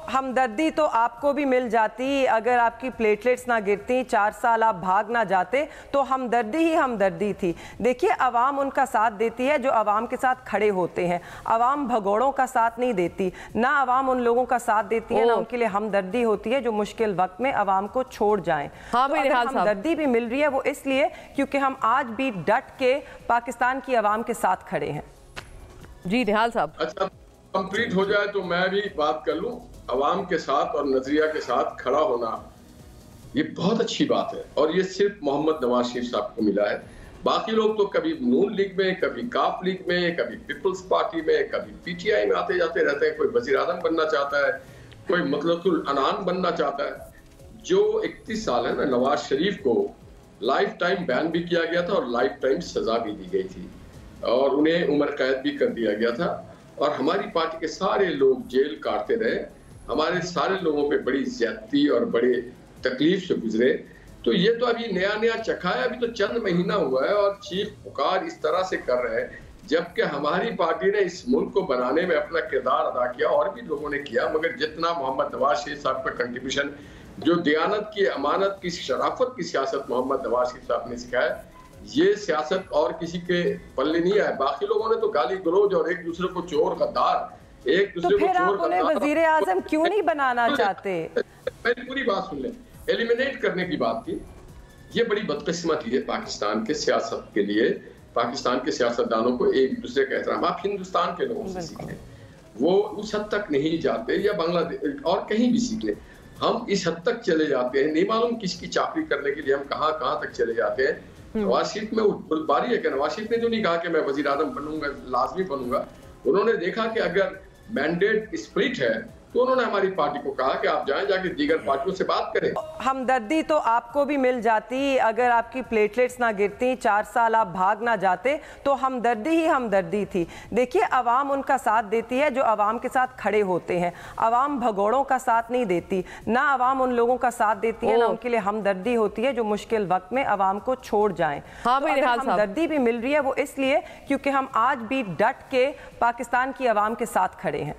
हमदर्दी तो आपको भी मिल जाती अगर आपकी प्लेटलेट्स ना गिरती, 4 साल आप भाग ना जाते, तो हमदर्दी ही हमदर्दी थी। देखिए, अवाम उनका साथ देती है जो अवाम के साथ खड़े होते हैं। अवाम भगोड़ों का साथ नहीं देती, ना अवाम उन लोगों का साथ देती है, ना उनके लिए हमदर्दी होती है जो मुश्किल वक्त में अवाम को छोड़ जाएं। हाँ, तो अगर हमदर्दी भी मिल रही है वो इसलिए क्योंकि हम आज भी डट के पाकिस्तान की अवाम के साथ खड़े हैं। जी निहाल साहब, अच्छा कंप्लीट हो जाए तो मैं भी बात कर लूं। अवाम के साथ और नजरिया के साथ खड़ा होना ये बहुत अच्छी बात है और ये सिर्फ मोहम्मद नवाज शरीफ साहब को मिला है। बाकी लोग तो कभी नून लीग में, कभी काफ लीग में, कभी पीपल्स पार्टी में, कभी पीटीआई में आते जाते रहते हैं। कोई वजीर आजम बनना चाहता है, कोई मतलबुल अनान बनना चाहता है। जो 31 साल है ना, नवाज शरीफ को लाइफ टाइम बैन भी किया गया था और लाइफ टाइम सजा भी दी गई थी और उन्हें उम्र कैद भी कर दिया गया था और हमारी पार्टी के सारे लोग जेल काटते रहे। हमारे सारे लोगों पे बड़ी ज्यादती और बड़े तकलीफ से गुजरे। तो ये तो अभी नया नया चखा है, अभी तो चंद महीना हुआ है और चीख पुकार इस तरह से कर रहे हैं जबकि हमारी पार्टी ने इस मुल्क को बनाने में अपना किरदार अदा किया और भी लोगों ने किया, मगर जितना मोहम्मद नवाज शरीफ साहब का कंट्रीब्यूशन, जो दयानत की, अमानत की, शराफत की सियासत मोहम्मद नवाज शरीफ साहब ने सिखाया, ये सियासत और किसी के पल्ले नहीं आए। बाकी लोगों ने तो गाली गलौज और एक दूसरे को चोर गद्दार, एक दूसरे तो फिर आप उन्हें वजीर आजम क्यों नहीं बनाना चाहते? मेरी पूरी बात सुन ले। एलिमिनेट करने की बात की, ये बड़ी बदकिस्मती है पाकिस्तान के सियासत के लिए। पाकिस्तान के सियासतदानों को एक दूसरे का एहतराम आप हिंदुस्तान के लोगों से सीखें। वो उस हद तक नहीं जाते, या बांग्लादेश और कहीं भी सीख लें। हम इस हद तक चले जाते हैं, नहीं मालूम किसकी चाकरी करने के लिए हम कहां कहां तक चले जाते हैं। नवाज शरीफ में बुरबारी है कि नवाज शरीफ ने जो नहीं कहा कि मैं वजीर आजम बनूंगा, लाजमी बनूंगा। उन्होंने देखा कि अगर मैंडेट स्प्लिट है तो उन्होंने हमारी पार्टी को कहा कि आप जाएं, जाके दीगर पार्टियों से बात करें। हमदर्दी तो आपको भी मिल जाती अगर आपकी प्लेटलेट्स ना गिरती, 4 साल आप भाग ना जाते, तो हमदर्दी ही हमदर्दी थी। देखिए, अवाम उनका साथ देती है जो अवाम के साथ खड़े होते हैं। अवाम भगोड़ों का साथ नहीं देती, ना अवाम उन लोगों का साथ देती है, ना उनके लिए हमदर्दी होती है जो मुश्किल वक्त में अवाम को छोड़ जाएं। हाँ, तो अगर हमदर्दी भी मिल रही है वो इसलिए क्योंकि हम आज भी डट के पाकिस्तान की अवाम के साथ खड़े हैं।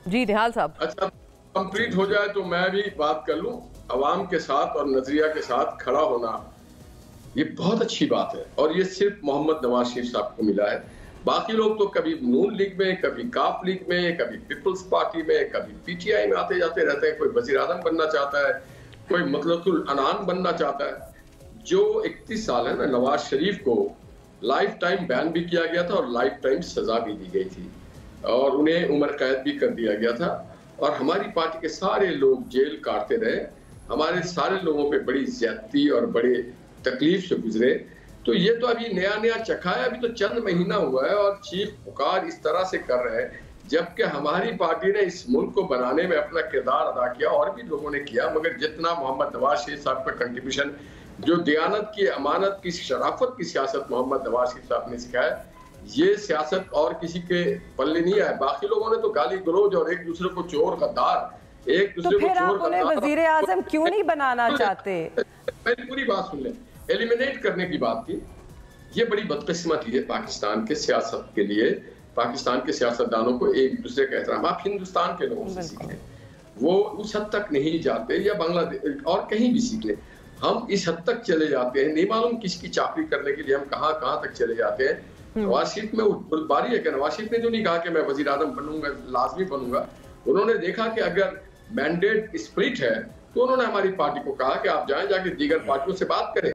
जी निहाल साहब, अच्छा कंप्लीट हो जाए तो मैं भी बात कर लूं। अवाम के साथ और नजरिया के साथ खड़ा होना ये बहुत अच्छी बात है और ये सिर्फ मोहम्मद नवाज शरीफ साहब को मिला है। बाकी लोग तो कभी नून लीग में, कभी काफ लीग में, कभी पीपल्स पार्टी में, कभी पीटीआई में आते जाते रहते हैं। कोई वजीर आजम बनना चाहता है, कोई मतलबुल अनान बनना चाहता है। जो 31 साल है ना, नवाज शरीफ को लाइफ टाइम बैन भी किया गया था और लाइफ टाइम सजा भी दी गई थी और उन्हें उम्र कैद भी कर दिया गया था और हमारी पार्टी के सारे लोग जेल काटते रहे। हमारे सारे लोगों पे बड़ी ज्यादती और बड़े तकलीफ से गुजरे। तो ये तो अभी नया नया चखा है, अभी तो चंद महीना हुआ है और चीख पुकार इस तरह से कर रहे हैं जबकि हमारी पार्टी ने इस मुल्क को बनाने में अपना किरदार अदा किया और भी लोगों ने किया, मगर जितना मोहम्मद नवाज शरीफ साहब का कंट्रीब्यूशन, जो दयानत की, अमानत की, शराफत की सियासत मोहम्मद नवाज शरीफ साहब ने सिखाया, ये सियासत और किसी के पल्ले नहीं आए। बाकी लोगों ने तो गाली गलौज और एक दूसरे को चोर गद्दार, एक दूसरे तो को फिर चोर आप उन्हें वजीर आजम क्यों नहीं बनाना चाहते? मेरी पूरी बात सुन ले। एलिमिनेट करने की बात की, ये बड़ी बदकिस्मती है पाकिस्तान के सियासत के लिए। पाकिस्तान के सियासतदानों को एक दूसरे का एहतराम आप हिंदुस्तान के लोगों से सीखें। वो उस हद तक नहीं जाते, या बांग्लादेश और कहीं भी सीख लें। हम इस हद तक चले जाते हैं, नहीं मालूम किसकी चाकरी करने के लिए हम कहां कहां तक चले जाते हैं। नवाज शरीफ में बुरबारी है कि नवाज शरीफ ने जो नहीं कहा कि मैं वजीर आजम बनूंगा, लाजमी बनूंगा। उन्होंने देखा कि अगर मैंडेट स्प्लिट है तो उन्होंने हमारी पार्टी को कहा कि आप जाएं, जाके दीगर पार्टियों से बात करें।